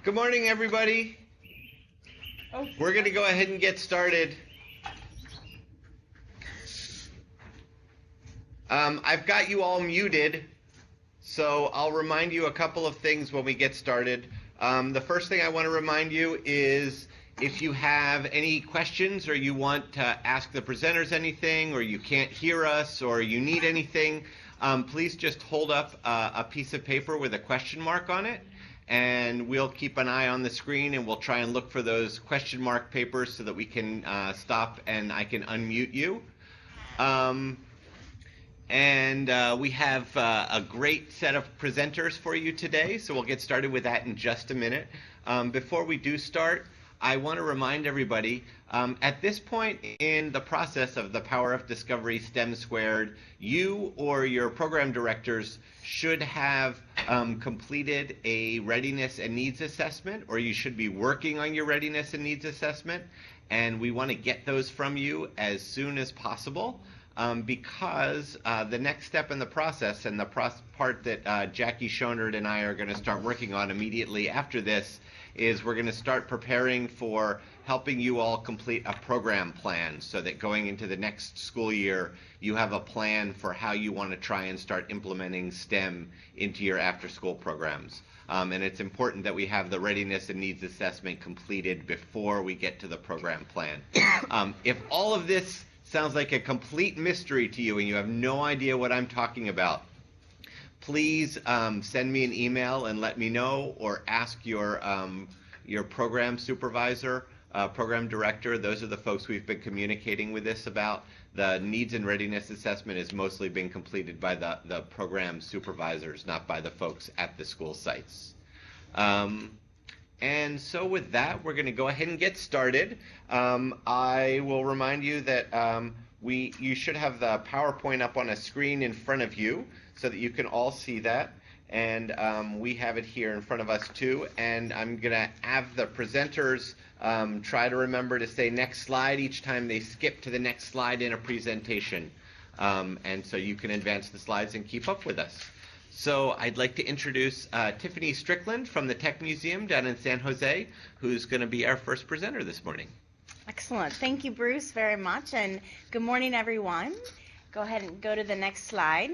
Good morning, everybody. We're going to go ahead and get started. I've got you all muted, so I'll remind you a couple of things when we get started. The first thing I want to remind you is if you have any questions or you want to ask the presenters anything or you can't hear us or you need anything, please just hold up a piece of paper with a question mark on it, and we'll keep an eye on the screen and we'll try and look for those question mark papers so that we can stop and I can unmute you. We have a great set of presenters for you today, so we'll get started with that in just a minute. Before we do start, I want to remind everybody, at this point in the process of the Power of Discovery STEM Squared, you or your program directors should have completed a readiness and needs assessment, or you should be working on your readiness and needs assessment, and we want to get those from you as soon as possible. Because the next step in the process and the part that Jackie Schonert and I are going to start working on immediately after this is we're going to start preparing for helping you all complete a program plan so that going into the next school year you have a plan for how you want to try and start implementing STEM into your after-school programs. And it's important that we have the readiness and needs assessment completed before we get to the program plan. If all of this sounds like a complete mystery to you and you have no idea what I'm talking about, please send me an email and let me know, or ask your program supervisor, program director. Those are the folks we've been communicating with this about. The needs and readiness assessment is mostly being completed by the program supervisors, not by the folks at the school sites. And so with that, we're going to go ahead and get started. I will remind you that you should have the PowerPoint up on a screen in front of you so that you can all see that. And we have it here in front of us too. And I'm going to have the presenters try to remember to say next slide each time they skip to the next slide in a presentation. And so you can advance the slides and keep up with us. So I'd like to introduce Tiffany Strickland from the Tech Museum down in San Jose, who's going to be our first presenter this morning. Excellent. Thank you, Bruce, very much. And good morning, everyone. Go ahead and go to the next slide.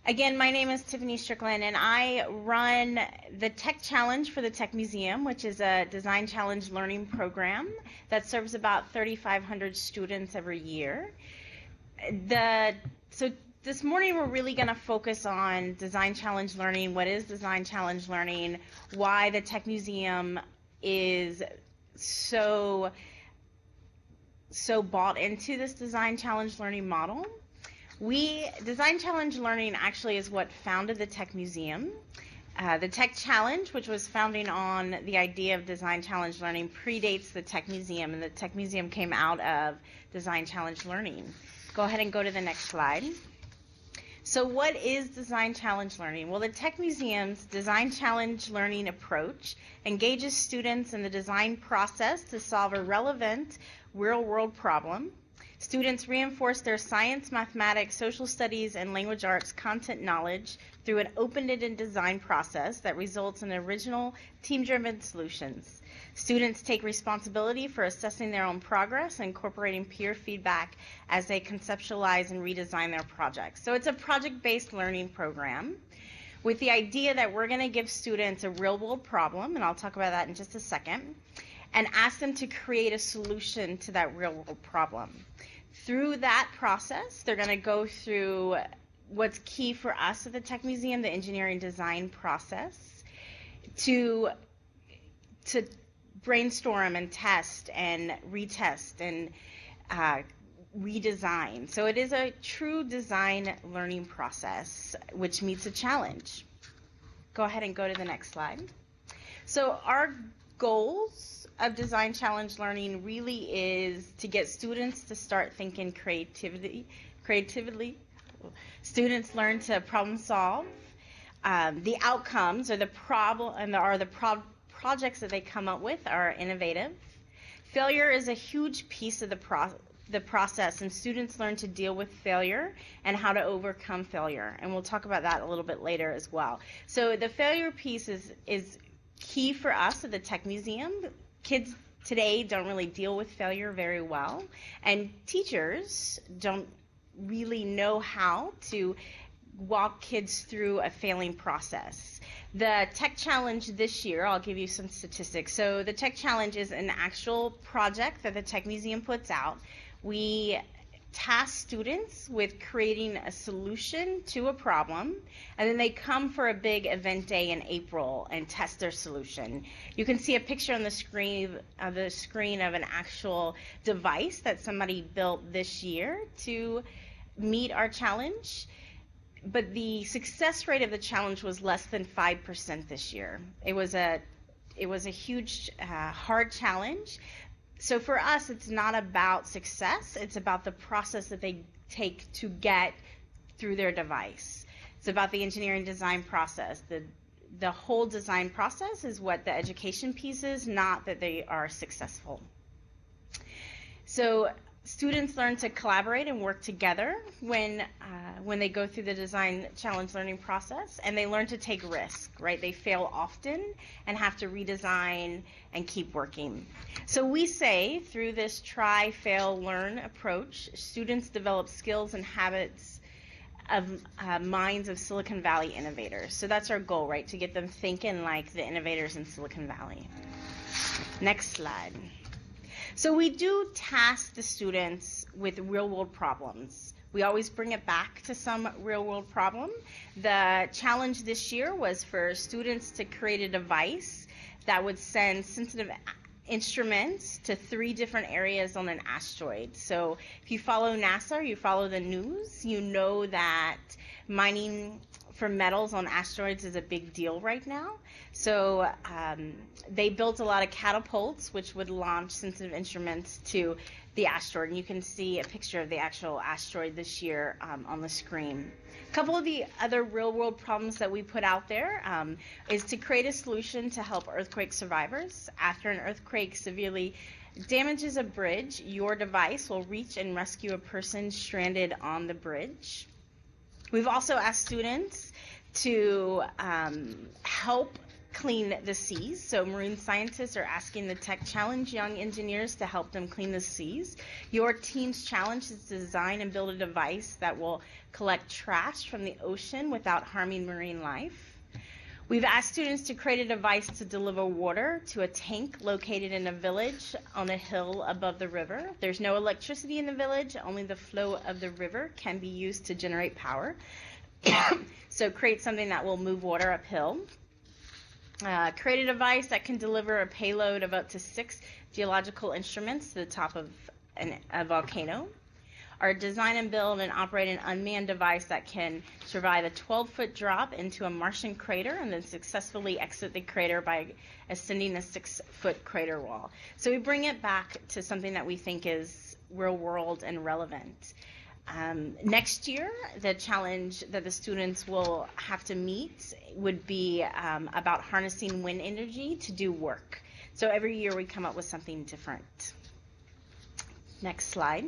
Again, my name is Tiffany Strickland, and I run the Tech Challenge for the Tech Museum, which is a design challenge learning program that serves about 3,500 students every year. So this morning we're really going to focus on design challenge learning. What is design challenge learning? Why the Tech Museum is so bought into this design challenge learning model. Design challenge learning actually is what founded the Tech Museum. The Tech Challenge, which was founding on the idea of design challenge learning, predates the Tech Museum, and the Tech Museum came out of design challenge learning. Go ahead and go to the next slide. So what is design challenge learning? Well, the Tech Museum's design challenge learning approach engages students in the design process to solve a relevant real-world problem. Students reinforce their science, mathematics, social studies, and language arts content knowledge through an open-ended design process that results in original, team-driven solutions. Students take responsibility for assessing their own progress and incorporating peer feedback as they conceptualize and redesign their projects. So it's a project-based learning program with the idea that we're going to give students a real-world problem, and I'll talk about that in just a second, and ask them to create a solution to that real-world problem. Through that process, they're going to go through what's key for us at the Tech Museum, the engineering design process, to brainstorm and test and retest and redesign. So it is a true design learning process which meets a challenge. Go ahead and go to the next slide. So our goals of design challenge learning really is to get students to start thinking creatively. Students learn to problem solve. The outcomes or the projects that they come up with are innovative. Failure is a huge piece of the the process, and students learn to deal with failure and how to overcome failure. And we'll talk about that a little bit later as well. So the failure piece is key for us at the Tech Museum. Kids today don't really deal with failure very well, and teachers don't really know how to walk kids through a failing process. The Tech Challenge this year, I'll give you some statistics. So the Tech Challenge is an actual project that the Tech Museum puts out. We task students with creating a solution to a problem, and then they come for a big event day in April and test their solution. You can see a picture on the screen of an actual device that somebody built this year to meet our challenge. But the success rate of the challenge was less than 5% this year. It was a huge, hard challenge. So for us, it's not about success. It's about the process that they take to get through their device. It's about the engineering design process. The whole design process is what the education piece is, not that they are successful. So students learn to collaborate and work together when they go through the design challenge learning process, and they learn to take risks, right? They fail often and have to redesign and keep working. So we say through this try, fail, learn approach, students develop skills and habits of minds of Silicon Valley innovators. So that's our goal, right? To get them thinking like the innovators in Silicon Valley. Next slide. So we do task the students with real-world problems. We always bring it back to some real-world problem. The challenge this year was for students to create a device that would send sensitive instruments to 3 different areas on an asteroid. So if you follow NASA or you follow the news, you know that mining for metals on asteroids is a big deal right now. So they built a lot of catapults which would launch sensitive instruments to the asteroid, and you can see a picture of the actual asteroid this year on the screen. A couple of the other real-world problems that we put out there is to create a solution to help earthquake survivors. After an earthquake severely damages a bridge, your device will reach and rescue a person stranded on the bridge. We've also asked students to help clean the seas. So marine scientists are asking the Tech Challenge young engineers to help them clean the seas. Your team's challenge is to design and build a device that will collect trash from the ocean without harming marine life. We've asked students to create a device to deliver water to a tank located in a village on a hill above the river. There's no electricity in the village, only the flow of the river can be used to generate power. So create something that will move water uphill. Create a device that can deliver a payload of up to 6 geological instruments to the top of a volcano. Or design and build and operate an unmanned device that can survive a 12-foot drop into a Martian crater and then successfully exit the crater by ascending a 6-foot crater wall. So we bring it back to something that we think is real world and relevant. Next year, the challenge that the students will have to meet would be about harnessing wind energy to do work. So every year we come up with something different. Next slide.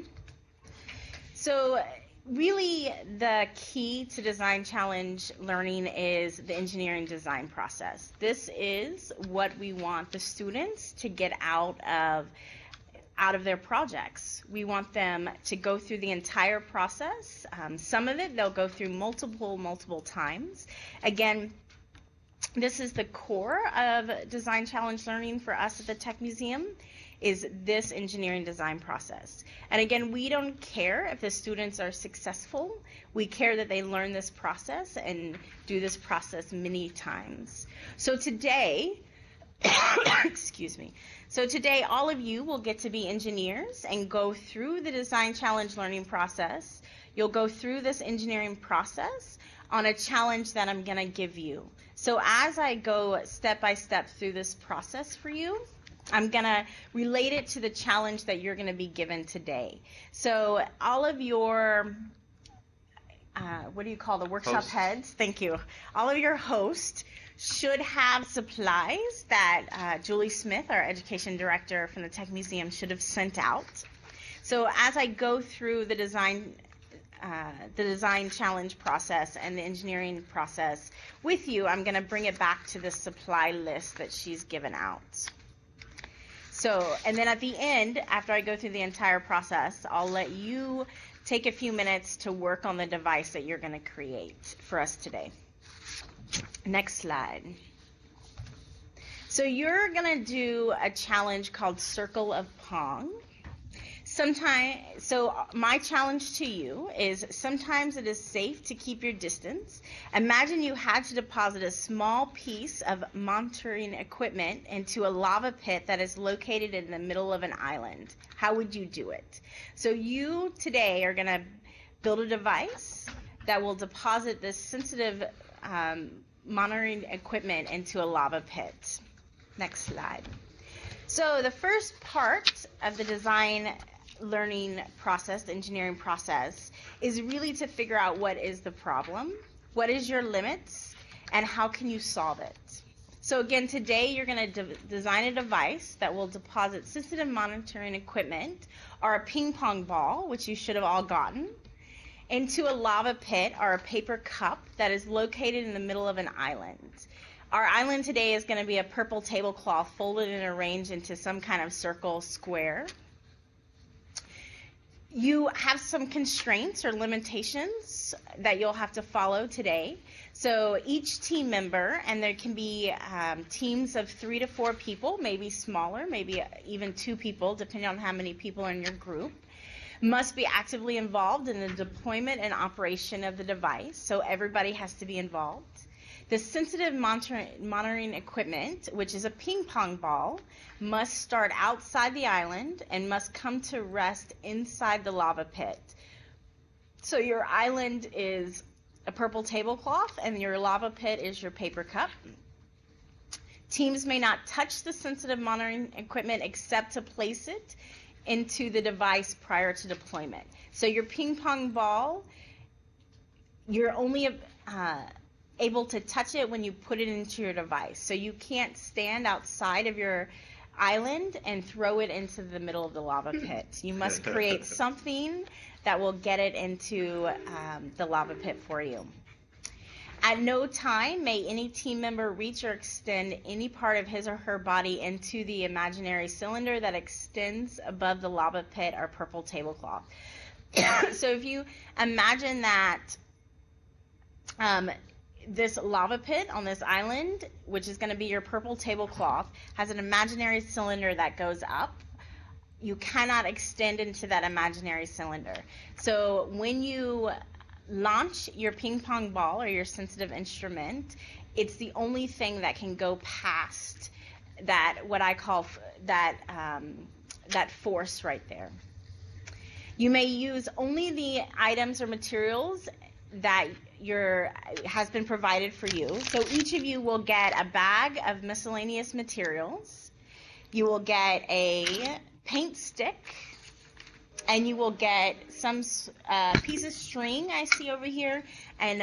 So really the key to design challenge learning is the engineering design process. This is what we want the students to get out of their projects. We want them to go through the entire process. Some of it they'll go through multiple times. Again, this is the core of design challenge learning for us at the Tech Museum, is this engineering design process. And again, we don't care if the students are successful. We care that they learn this process and do this process many times. So today, excuse me. So today, all of you will get to be engineers and go through the design challenge learning process. You'll go through this engineering process on a challenge that I'm going to give you. So as I go step by step through this process for you, I'm going to relate it to the challenge that you're going to be given today. So all of your, what do you call the workshop heads? Thank you. All of your hosts should have supplies that Julie Smith, our education director from the Tech Museum, should have sent out. So as I go through the design challenge process and the engineering process with you, I'm going to bring it back to the supply list that she's given out. So, and then at the end, after I go through the entire process, I'll let you take a few minutes to work on the device that you're going to create for us today. Next slide. So you're going to do a challenge called Circle of Pong. So my challenge to you is sometimes it is safe to keep your distance. Imagine you had to deposit a small piece of monitoring equipment into a lava pit that is located in the middle of an island. How would you do it? So you today are going to build a device that will deposit this sensitive monitoring equipment into a lava pit. Next slide. So the first part of the design learning process, the engineering process, is really to figure out what is the problem, what is your limits, and how can you solve it. So again, today you're going to design a device that will deposit sensitive monitoring equipment, or a ping pong ball, which you should have all gotten, into a lava pit or a paper cup that is located in the middle of an island. Our island today is going to be a purple tablecloth folded and arranged into some kind of circle square. You have some constraints or limitations that you'll have to follow today. So each team member, and there can be teams of 3 to 4 people, maybe smaller, maybe even 2 people, depending on how many people are in your group, must be actively involved in the deployment and operation of the device. So everybody has to be involved. The sensitive monitoring equipment, which is a ping pong ball, must start outside the island and must come to rest inside the lava pit. So your island is a purple tablecloth and your lava pit is your paper cup. Teams may not touch the sensitive monitoring equipment except to place it into the device prior to deployment. So your ping pong ball, you're only able to touch it when you put it into your device. So you can't stand outside of your island and throw it into the middle of the lava pit. You must create something that will get it into the lava pit for you. At no time may any team member reach or extend any part of his or her body into the imaginary cylinder that extends above the lava pit or purple tablecloth. So if you imagine that this lava pit on this island, which is going to be your purple tablecloth, has an imaginary cylinder that goes up. You cannot extend into that imaginary cylinder. So when you launch your ping pong ball or your sensitive instrument, it's the only thing that can go past that, what I call that force right there. You may use only the items or materials that has been provided for you. So each of you will get a bag of miscellaneous materials. You will get a paint stick, and you will get some piece of string I see over here, and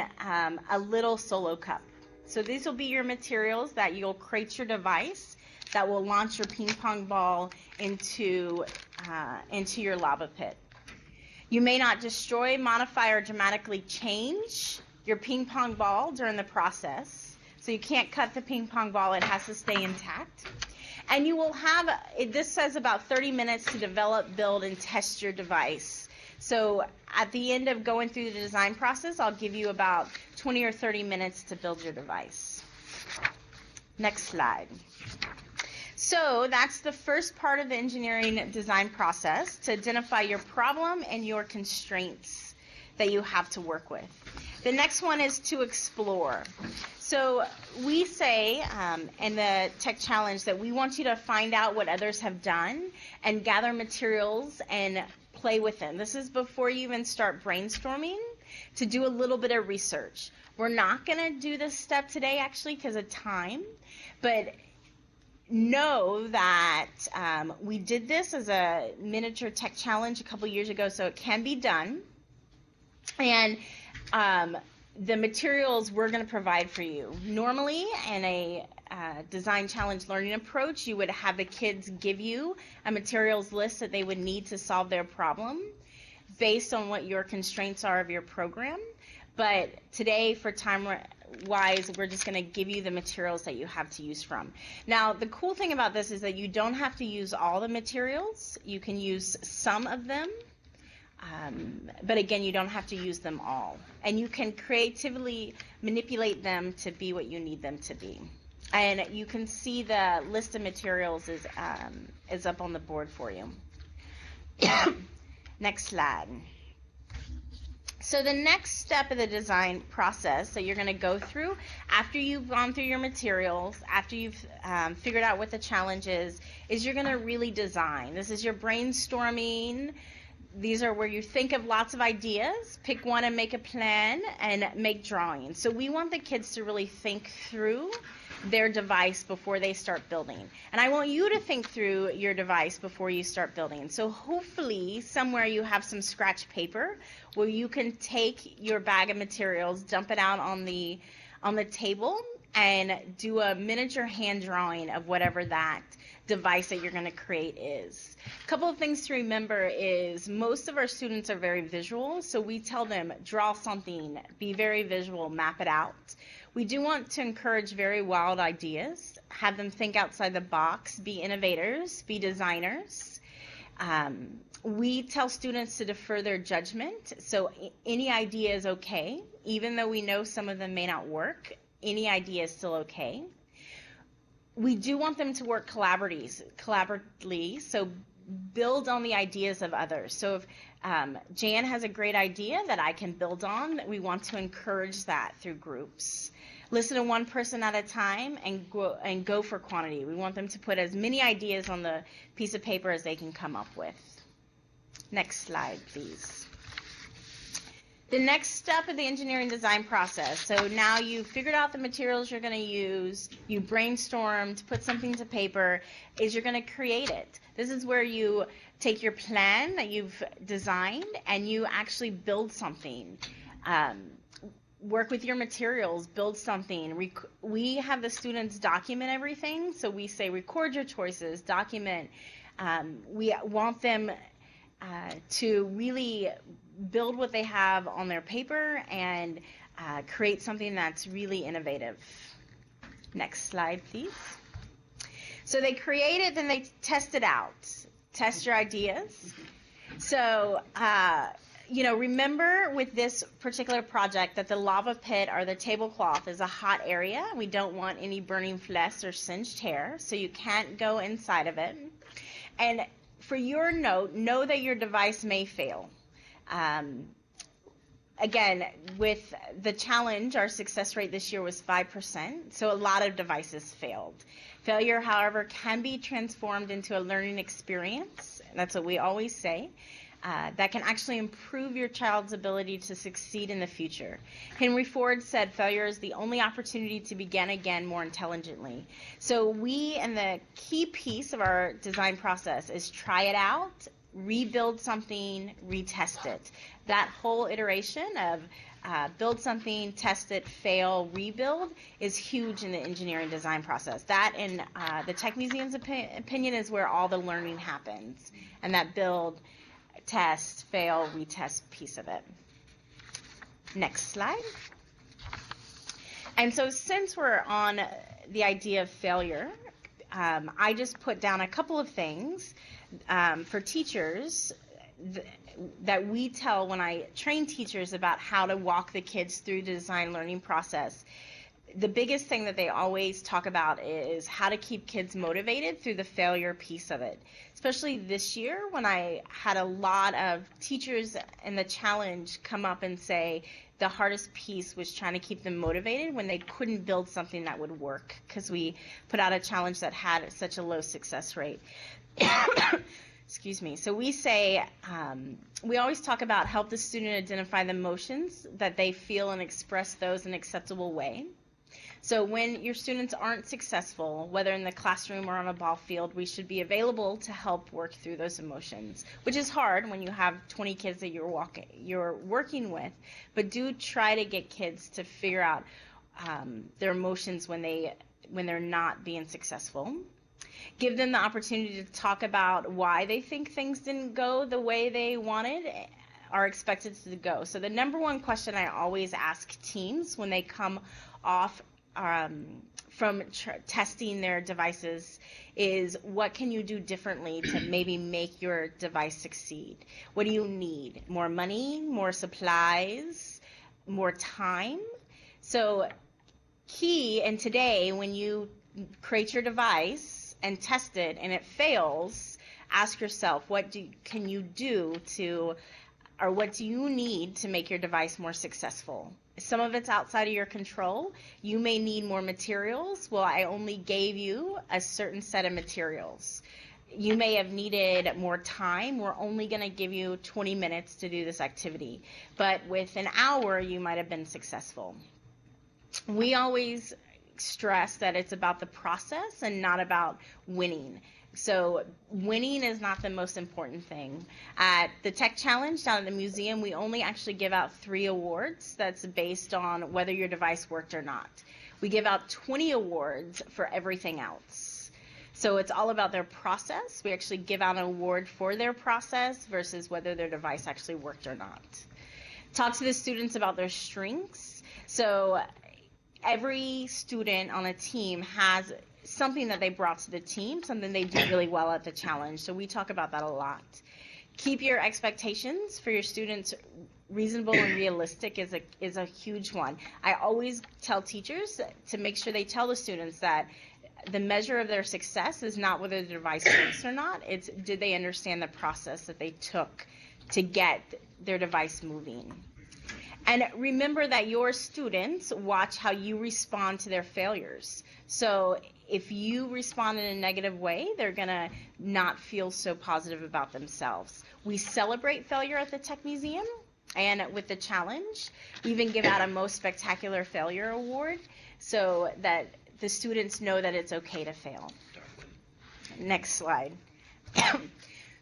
a little solo cup. So these will be your materials that you'll create your device that will launch your ping pong ball into your lava pit. You may not destroy, modify, or dramatically change your ping pong ball during the process. So you can't cut the ping pong ball, it has to stay intact. And you will have, this says about 30 minutes to develop, build, and test your device. So at the end of going through the design process, I'll give you about 20 or 30 minutes to build your device. Next slide. So that's the first part of the engineering design process, to identify your problem and your constraints that you have to work with. The next one is to explore. So we say in the Tech Challenge that we want you to find out what others have done and gather materials and play with them. This is before you even start brainstorming, to do a little bit of research. We're not going to do this step today actually because of time, but know that we did this as a miniature tech challenge a couple years ago, so it can be done. And the materials we're going to provide for you. Normally, in a design challenge learning approach, you would have the kids give you a materials list that they would need to solve their problem based on what your constraints are of your program. But today, for time-wise, we're just going to give you the materials that you have to use from. Now, the cool thing about this is that you don't have to use all the materials. You can use some of them. But again, you don't have to use them all. And you can creatively manipulate them to be what you need them to be. And you can see the list of materials is up on the board for you. Next slide. So the next step of the design process that you're going to go through after you've gone through your materials, after you've figured out what the challenge is you're going to really design. This is your brainstorming. These are where you think of lots of ideas, pick one and make a plan, and make drawings. So we want the kids to really think through their device before they start building. And I want you to think through your device before you start building. So hopefully somewhere you have some scratch paper where you can take your bag of materials, dump it out on the table, and do a miniature hand drawing of whatever that device that you're going to create is. A couple of things to remember is most of our students are very visual, so we tell them draw something, be very visual, map it out. We do want to encourage very wild ideas, have them think outside the box, be innovators, be designers. We tell students to defer their judgment, so any idea is okay, even though we know some of them may not work. Any idea is still okay. We do want them to work collaboratively, so build on the ideas of others. So if Jan has a great idea that I can build on, we want to encourage that through groups. Listen to one person at a time and go for quantity. We want them to put as many ideas on the piece of paper as they can come up with. Next slide, please. The next step of the engineering design process, so now you've figured out the materials you're going to use, you brainstormed, put something to paper, is you're going to create it. This is where you take your plan that you've designed and you actually build something. Work with your materials, build something. We have the students document everything, so we say record your choices, document. We want them to really build what they have on their paper and create something that's really innovative. Next slide, please. So they create it, then they test it out. Test your ideas. So, remember with this particular project that the lava pit or the tablecloth is a hot area. We don't want any burning flesh or singed hair, so you can't go inside of it. And for your note, know that your device may fail. Again, with the challenge, our success rate this year was 5%, so a lot of devices failed. Failure, however, can be transformed into a learning experience. That's what we always say. That can actually improve your child's ability to succeed in the future. Henry Ford said failure is the only opportunity to begin again more intelligently. So and the key piece of our design process is try it out, rebuild something, retest it. That whole iteration of build something, test it, fail, rebuild is huge in the engineering design process. That, in the Tech Museum's opinion, is where all the learning happens, and that build, test, fail, retest piece of it. Next slide. And so since we're on the idea of failure, I just put down a couple of things for teachers that we tell when I train teachers about how to walk the kids through the design learning process. The biggest thing that they always talk about is how to keep kids motivated through the failure piece of it. Especially this year when I had a lot of teachers in the challenge come up and say the hardest piece was trying to keep them motivated when they couldn't build something that would work because we put out a challenge that had such a low success rate. Excuse me. So we say, we always talk about help the student identify the emotions that they feel and express those in an acceptable way. So when your students aren't successful, whether in the classroom or on a ball field, we should be available to help work through those emotions, which is hard when you have 20 kids that you're working with, but do try to get kids to figure out their emotions when they're not being successful. Give them the opportunity to talk about why they think things didn't go the way they wanted, are expected to go. So the number one question I always ask teams when they come off from testing their devices is, what can you do differently to maybe make your device succeed? What do you need? More money, more supplies, more time? So key, and today when you create your device and test it and it fails, ask yourself, what can you do to, or what do you need to make your device more successful? Some of it's outside of your control. You may need more materials. Well, I only gave you a certain set of materials. You may have needed more time. We're only going to give you 20 minutes to do this activity. But with an hour, you might have been successful. We always stress that it's about the process and not about winning. So winning is not the most important thing. At the Tech Challenge down at the museum, we only actually give out 3 awards that's based on whether your device worked or not. We give out 20 awards for everything else. So it's all about their process. We actually give out an award for their process versus whether their device actually worked or not. Talk to the students about their strengths. So every student on a team has something that they brought to the team, something they do really well at the challenge. So we talk about that a lot. Keep your expectations for your students reasonable and realistic is a huge one. I always tell teachers to make sure they tell the students that the measure of their success is not whether the device works or not. It's, did they understand the process that they took to get their device moving? And remember that your students watch how you respond to their failures. So if you respond in a negative way, they're going to not feel so positive about themselves. We celebrate failure at the Tech Museum, and with the challenge, we even give out a Most Spectacular Failure Award so that the students know that it's okay to fail. Next slide.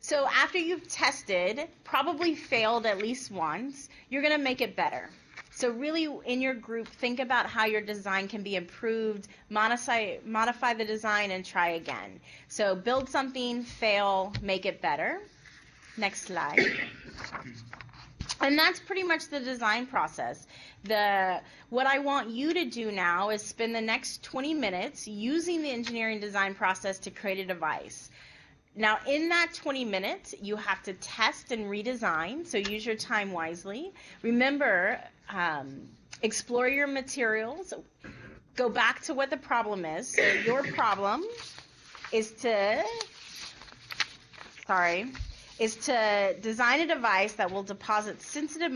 So after you've tested, probably failed at least once, you're going to make it better. So really in your group, think about how your design can be improved, modify the design, and try again. So build something, fail, make it better. Next slide. And that's pretty much the design process. What I want you to do now is spend the next 20 minutes using the engineering design process to create a device. Now, in that 20 minutes, you have to test and redesign, so use your time wisely. Remember, explore your materials. Go back to what the problem is. So your problem is to design a device that will deposit sensitive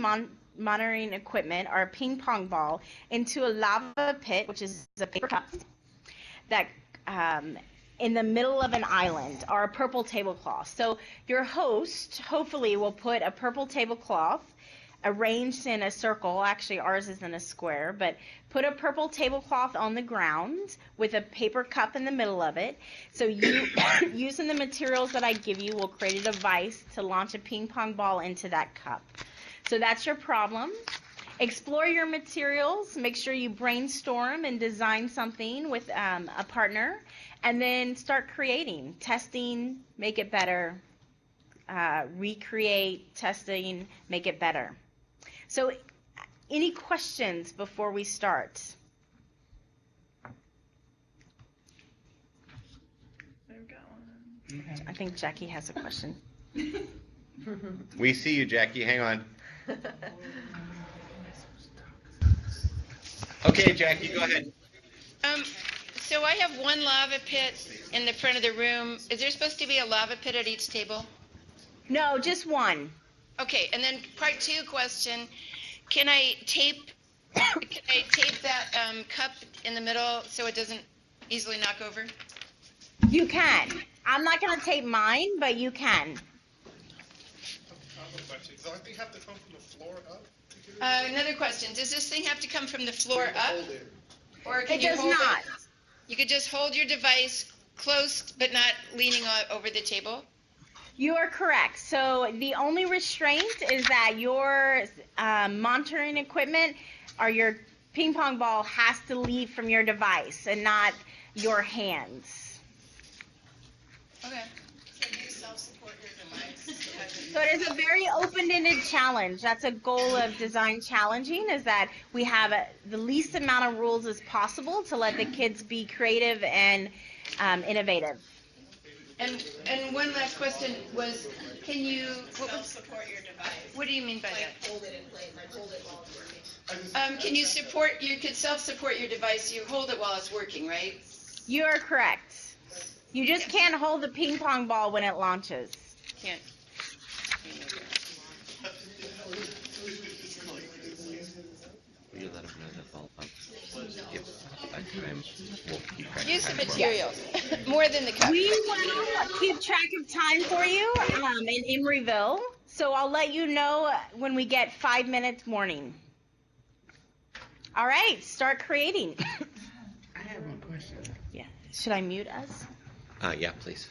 monitoring equipment or a ping pong ball into a lava pit, which is a paper cup, that in the middle of an island, or a purple tablecloth. So your host hopefully will put a purple tablecloth arranged in a circle. Actually, ours is in a square, but put a purple tablecloth on the ground with a paper cup in the middle of it. So you, using the materials that I give you, will create a device to launch a ping pong ball into that cup. So that's your problem. Explore your materials. Make sure you brainstorm and design something with a partner, and then start creating, testing, make it better, recreate, testing, make it better. So any questions before we start? I've got one. I think Jackie has a question. We see you, Jackie. Hang on. Okay, Jackie, go ahead. So I have one lava pit in the front of the room. Is there supposed to be a lava pit at each table? No, just one. Okay, and then part 2 question, can I tape that cup in the middle so it doesn't easily knock over? You can. I'm not going to tape mine, but you can. I have a question. Does everything have to come from the floor up? Another question, does this thing have to come from the floor up? Or can It you does hold not. it? You could just hold your device close but not leaning over the table? You are correct. So the only restraint is that your monitoring equipment or your ping pong ball has to leave from your device and not your hands. Okay. So you self-support your device? So it is a very open-ended challenge. That's a goal of design challenging, is that we have the least amount of rules as possible to let the kids be creative and innovative. And one last question was, can you, Self-support your device. what do you mean by Like that? hold it in place, like hold it while it's working. Can you could self-support your device, you hold it while it's working, right? You are correct. You just can't hold the ping pong ball when it launches. Can't. Will you let them know that they'll give a time? We'll keep track of Use the time for 'em. materials, more than the cup. We will keep track of time for you in Emeryville. So I'll let you know when we get 5 minutes morning. All right, start creating. I have one question. Yeah. Should I mute us? Yeah, please.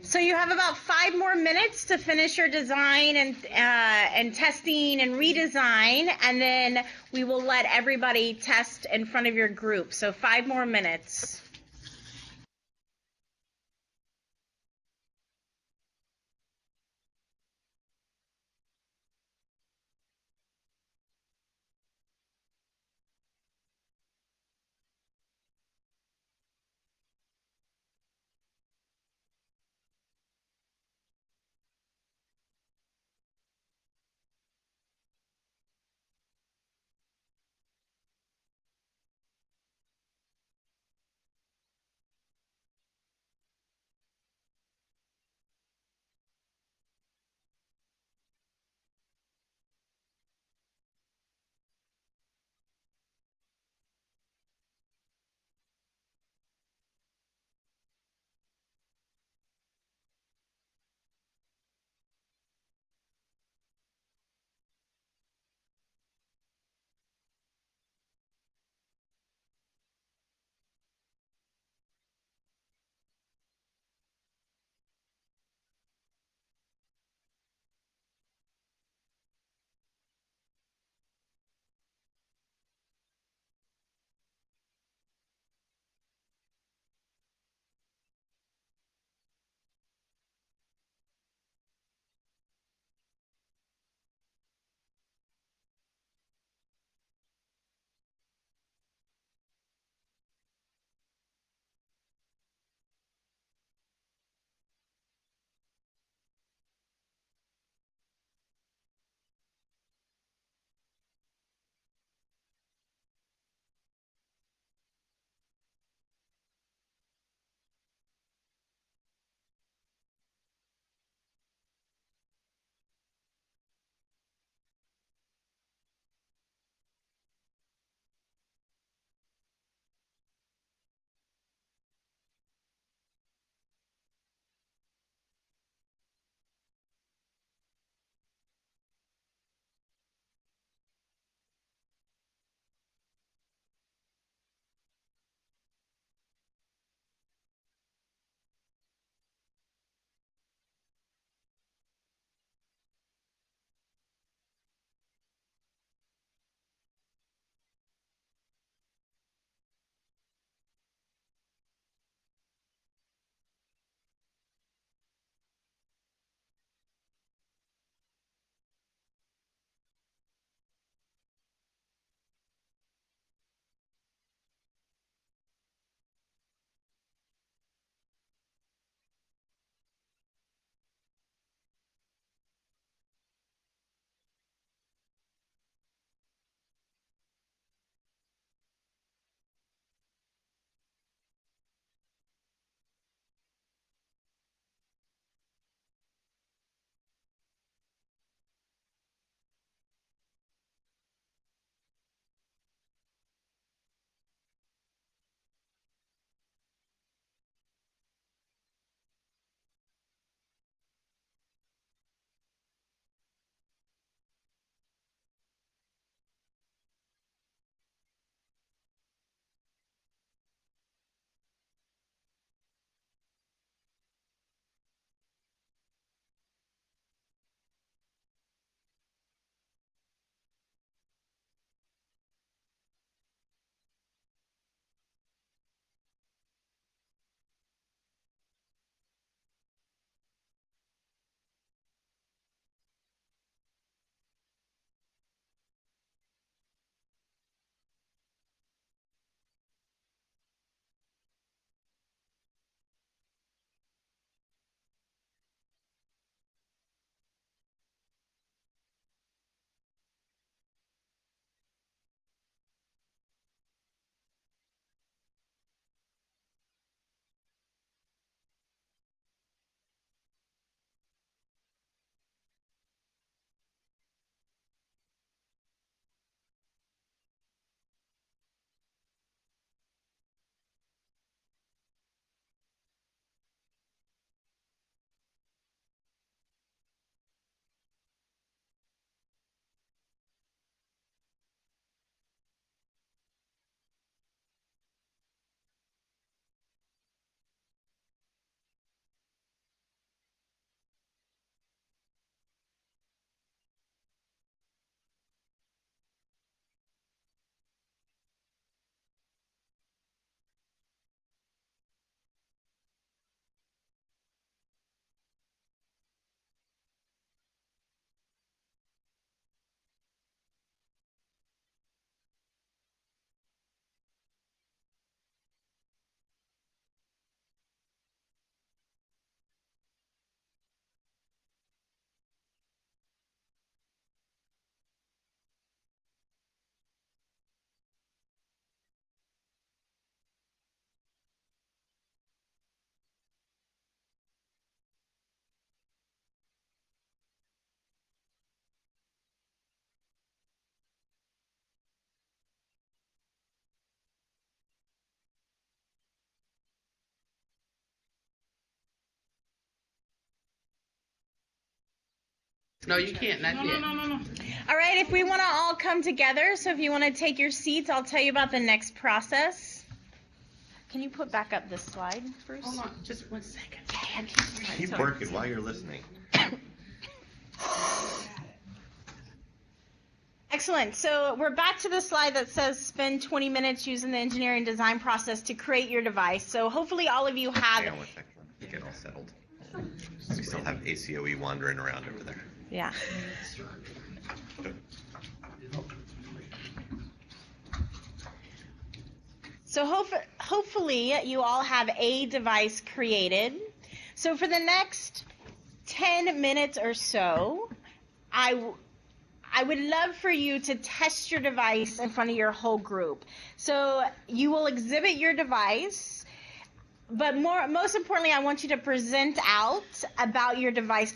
So you have about 5 more minutes to finish your design and testing and redesign, and then we will let everybody test in front of your group. So 5 more minutes. No, you can't, not yet. No. All right, if we want to all come together, so if you want to take your seats, I'll tell you about the next process. Can you put back up this slide, Bruce? Hold on, just 1 second. Keep working while you're listening. Excellent. So we're back to the slide that says spend 20 minutes using the engineering design process to create your device. So hopefully all of you have. Hang on 1 second. Let me get all settled. We still have ACOE wandering around over there. Yeah. So hopefully you all have a device created. So for the next 10 minutes or so, I would love for you to test your device in front of your whole group. So you will exhibit your device, but most importantly, I want you to present out about your device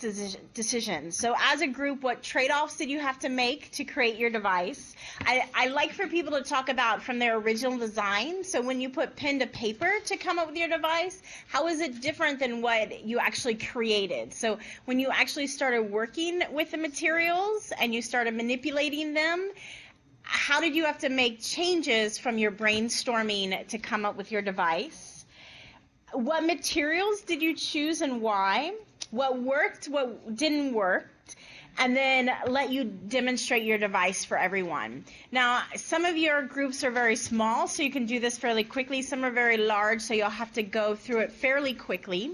decisions. So as a group, what trade-offs did you have to make to create your device? I like for people to talk about from their original design. So when you put pen to paper to come up with your device, how is it different than what you actually created? So when you actually started working with the materials and you started manipulating them, how did you have to make changes from your brainstorming to come up with your device? What materials did you choose and why? What worked, what didn't work? And then let you demonstrate your device for everyone. Now, some of your groups are very small, so you can do this fairly quickly. Some are very large, so you'll have to go through it fairly quickly.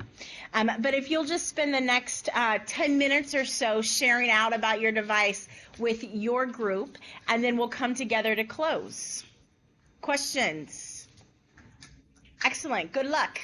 But if you'll just spend the next 10 minutes or so sharing out about your device with your group, and then we'll come together to close. Questions? Excellent. Good luck.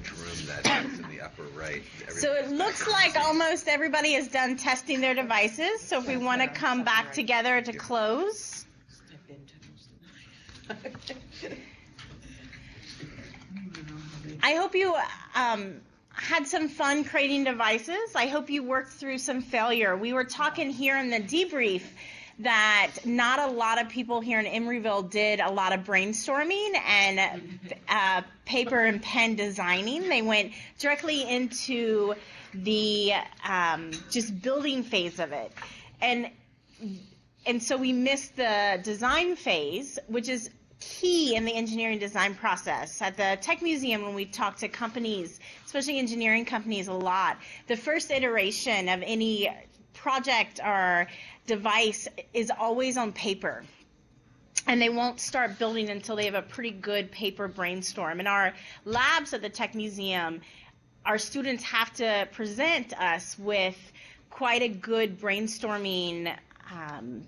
which room that is in the upper right. So it looks like almost everybody is done testing their devices. So if we want to come back together to close. I hope you had some fun creating devices. I hope you worked through some failure. We were talking here in the debrief that not a lot of people here in Emeryville did a lot of brainstorming and paper and pen designing. They went directly into the just building phase of it. And so we missed the design phase, which is key in the engineering design process. At the Tech Museum, when we talk to companies, especially engineering companies a lot, the first iteration of any project or device is always on paper. And they won't start building until they have a pretty good paper brainstorm. In our labs at the Tech Museum, our students have to present us with quite a good brainstorming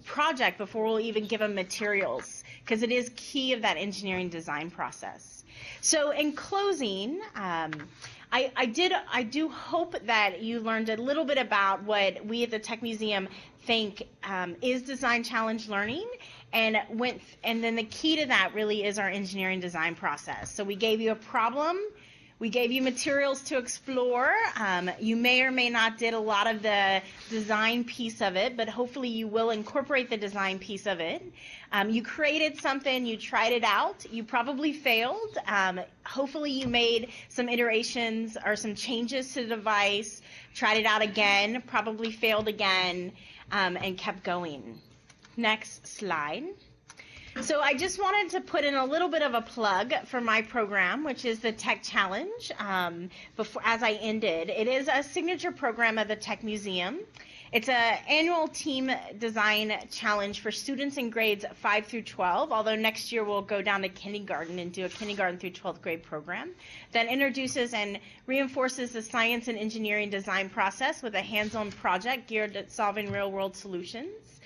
project before we'll even give them materials, because it is key of that engineering design process. So in closing, I do hope that you learned a little bit about what we at the Tech Museum think is design challenge learning, and then the key to that really is our engineering design process. So we gave you a problem. We gave you materials to explore. You may or may not did a lot of the design piece of it, but hopefully you will incorporate the design piece of it. You created something, you tried it out, you probably failed. Hopefully you made some iterations or some changes to the device, tried it out again, probably failed again, and kept going. Next slide. So I just wanted to put in a little bit of a plug for my program, which is the Tech Challenge. As I ended, it is a signature program of the Tech Museum. It's an annual team design challenge for students in grades 5 through 12, although next year we'll go down to kindergarten and do a kindergarten through 12th grade program that introduces and reinforces the science and engineering design process with a hands-on project geared at solving real-world solutions.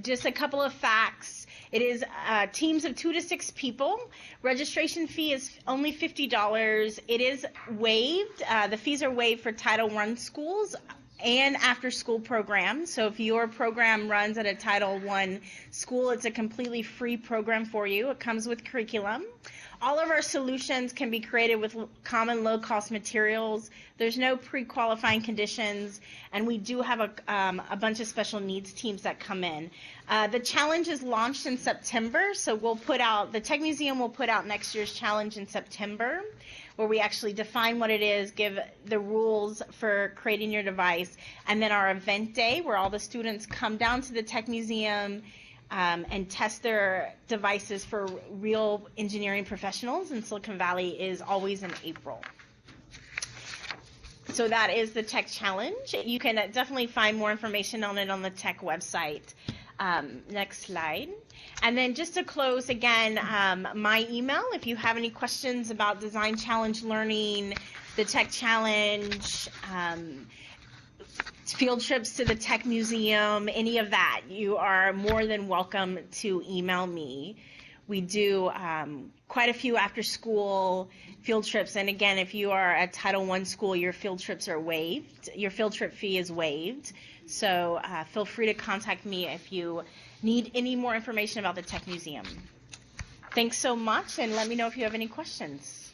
Just a couple of facts. It is teams of 2 to 6 people. Registration fee is only $50. It is waived. The fees are waived for Title I schools and after-school programs. So if your program runs at a Title I school, it's a completely free program for you. It comes with curriculum. All of our solutions can be created with common low-cost materials. There's no pre-qualifying conditions, and we do have a bunch of special needs teams that come in. The challenge is launched in September, so the Tech Museum will put out next year's challenge in September, where we actually define what it is, give the rules for creating your device, and then our event day, where all the students come down to the Tech Museum and test their devices for real engineering professionals in Silicon Valley, is always in April. So that is the Tech Challenge. You can definitely find more information on it on the Tech website. Next slide. And then just to close again, my email, if you have any questions about Design Challenge Learning, the Tech Challenge, field trips to the Tech Museum, any of that, you are more than welcome to email me. We do quite a few after-school field trips, and again, if you are at Title I school, your field trips are waived. Your field trip fee is waived, so feel free to contact me if you need any more information about the Tech Museum. Thanks so much, and let me know if you have any questions.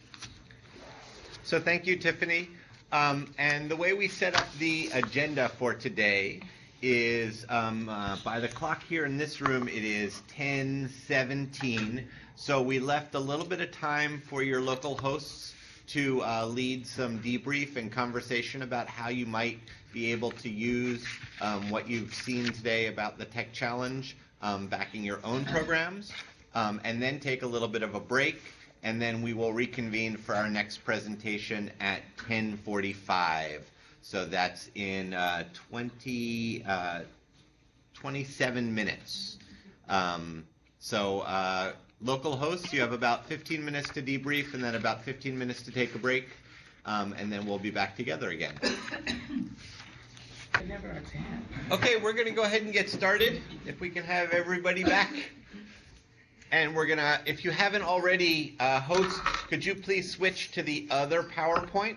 So thank you, Tiffany. And the way we set up the agenda for today is by the clock here in this room, it is 10:17. So we left a little bit of time for your local hosts to lead some debrief and conversation about how you might be able to use what you've seen today about the Tech Challenge back in your own programs, and then take a little bit of a break, and then we will reconvene for our next presentation at 10:45. So that's in 27 minutes. Local hosts, you have about 15 minutes to debrief and then about 15 minutes to take a break, and then we'll be back together again. Okay, we're going to go ahead and get started. If we can have everybody back. And we're gonna, if you haven't already, host, could you please switch to the other PowerPoint?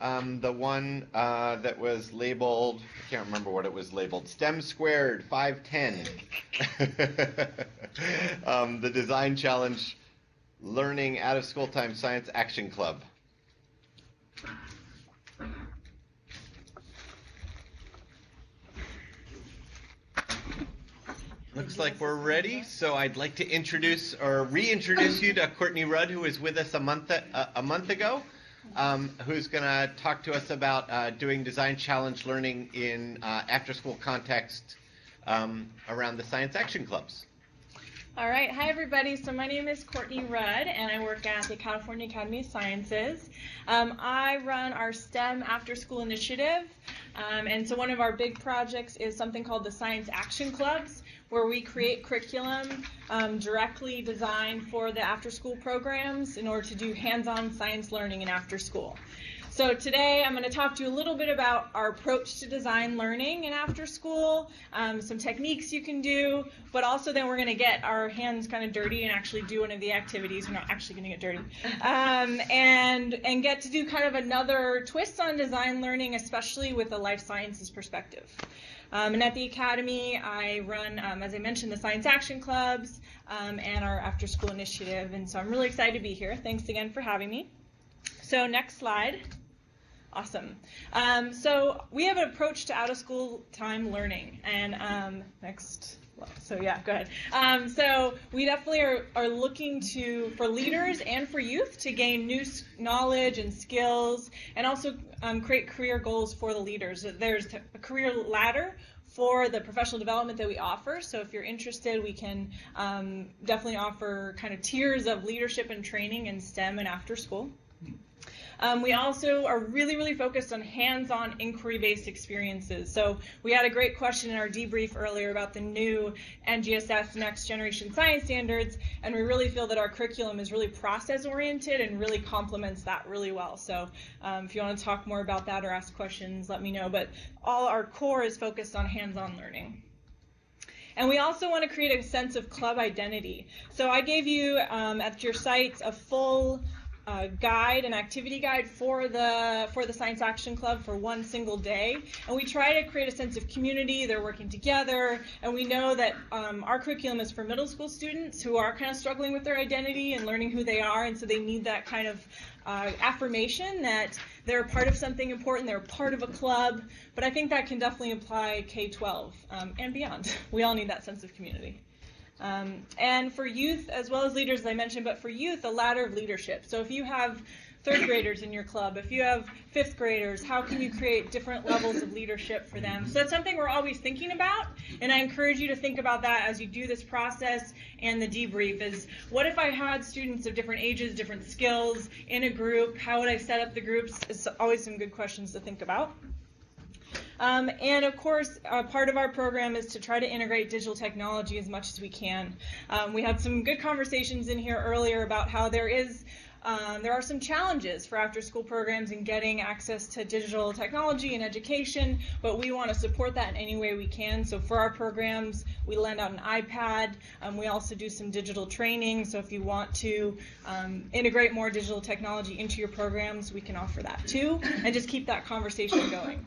The one that was labeled, I can't remember what it was labeled, STEM Squared 510. The Design Challenge Learning Out of School Time Science Action Club. Looks like we're ready, so I'd like to introduce or reintroduce you to Courtney Rudd, who was with us a month ago, who's going to talk to us about doing Design Challenge learning in after-school context around the Science Action Clubs. All right, hi everybody. So my name is Courtney Rudd, and I work at the California Academy of Sciences. I run our STEM after-school initiative, and so one of our big projects is something called the Science Action Clubs, where we create curriculum directly designed for the after-school programs in order to do hands-on science learning in after-school. So today I'm going to talk to you a little bit about our approach to design learning in after-school, some techniques you can do, but also then we're going to get our hands kind of dirty and actually do one of the activities. We're not actually going to get dirty. And get to do kind of another twist on design learning, especially with a life sciences perspective. And at the Academy, I run, as I mentioned, the Science Action Clubs and our after-school initiative, and so I'm really excited to be here. Thanks again for having me. So next slide. Awesome. So we have an approach to out-of-school time learning, and next. So yeah, go ahead. So we definitely are looking for leaders and for youth to gain new knowledge and skills, and also create career goals for the leaders. There's a career ladder for the professional development that we offer. So if you're interested, we can definitely offer kind of tiers of leadership and training in STEM and after school. We also are really focused on hands-on inquiry-based experiences. So we had a great question in our debrief earlier about the new NGSS Next Generation Science Standards, and we really feel that our curriculum is really process-oriented and really complements that really well. So if you want to talk more about that or ask questions, let me know. But all our core is focused on hands-on learning. And we also want to create a sense of club identity. So I gave you at your sites a full guide, an activity guide for the Science Action Club for one single day, and we try to create a sense of community. They're working together, and we know that our curriculum is for middle school students who are kind of struggling with their identity and learning who they are, and so they need that kind of affirmation that they're a part of something important, they're a part of a club. But I think that can definitely apply K-12 and beyond. We all need that sense of community. And for youth, as well as leaders, as I mentioned, but for youth, a ladder of leadership. So if you have third graders in your club, if you have fifth graders, how can you create different levels of leadership for them? So that's something we're always thinking about, and I encourage you to think about that as you do this process and the debrief is, what if I had students of different ages, different skills in a group? How would I set up the groups? It's always some good questions to think about. And of course, part of our program is to try to integrate digital technology as much as we can. We had some good conversations in here earlier about how there are some challenges for after-school programs in getting access to digital technology and education, but we want to support that in any way we can. So for our programs, we lend out an iPad. We also do some digital training, so if you want to integrate more digital technology into your programs, we can offer that too, and just keep that conversation going.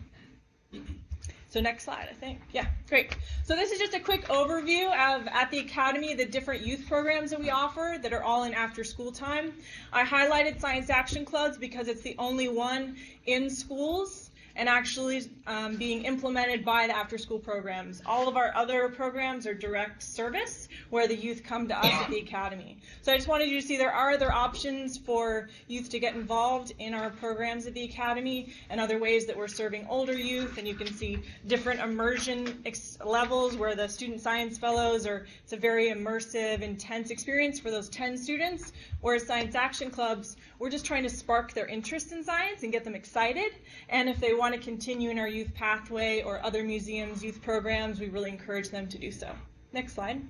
So next slide, I think. Yeah, great. So this is just a quick overview of, at the Academy, the different youth programs that we offer that are all in after school time. I highlighted Science Action Clubs because it's the only one in schools and actually being implemented by the after-school programs. All of our other programs are direct service, where the youth come to us at the Academy. So I just wanted you to see there are other options for youth to get involved in our programs at the Academy and other ways that we're serving older youth, and you can see different immersion levels where the student science fellows it's a very immersive, intense experience for those 10 students, whereas Science Action Clubs, we're just trying to spark their interest in science and get them excited, and if they want to continue in our youth pathway or other museums, youth programs, we really encourage them to do so. Next slide.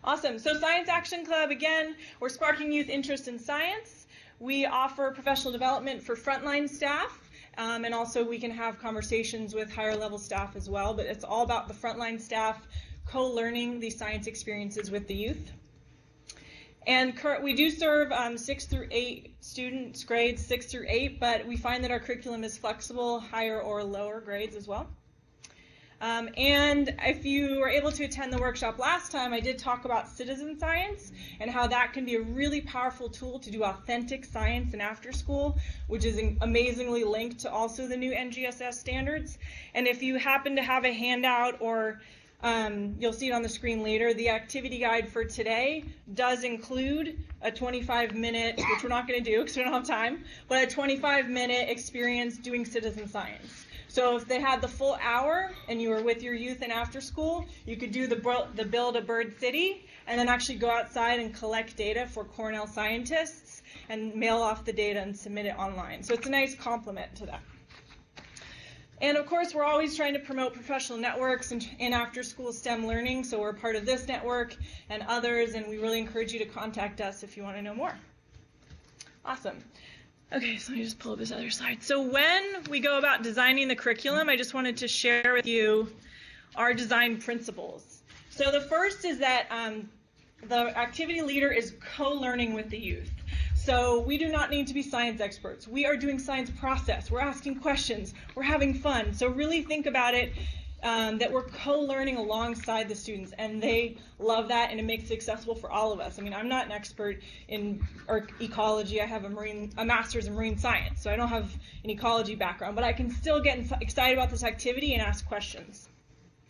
Awesome. So Science Action Club, again, we're sparking youth interest in science. We offer professional development for frontline staff, and also we can have conversations with higher level staff as well, but it's all about the frontline staff co-learning these science experiences with the youth. And we do serve 6 through 8 students, grades 6 through 8, but we find that our curriculum is flexible, higher or lower grades as well. And if you were able to attend the workshop last time, I did talk about citizen science and how that can be a really powerful tool to do authentic science in after school, which is amazingly linked to also the new NGSS standards. And if you happen to have a handout, or you'll see it on the screen later, the activity guide for today does include a 25-minute, which we're not going to do because we don't have time, but a 25-minute experience doing citizen science. So if they had the full hour and you were with your youth and after school, you could do the Build a Bird City and then actually go outside and collect data for Cornell scientists and mail off the data and submit it online. So it's a nice complement to that. And of course, we're always trying to promote professional networks in after-school STEM learning, so we're part of this network and others, and we really encourage you to contact us if you want to know more. Awesome. Okay, so let me just pull up this other slide. So when we go about designing the curriculum, I just wanted to share with you our design principles. So the first is that the activity leader is co-learning with the youth. So we do not need to be science experts. We are doing science process. We're asking questions. We're having fun. So really think about it that we're co-learning alongside the students, and they love that, and it makes it accessible for all of us. I mean, I'm not an expert in ecology. I have a master's in marine science, so I don't have an ecology background, but I can still get excited about this activity and ask questions.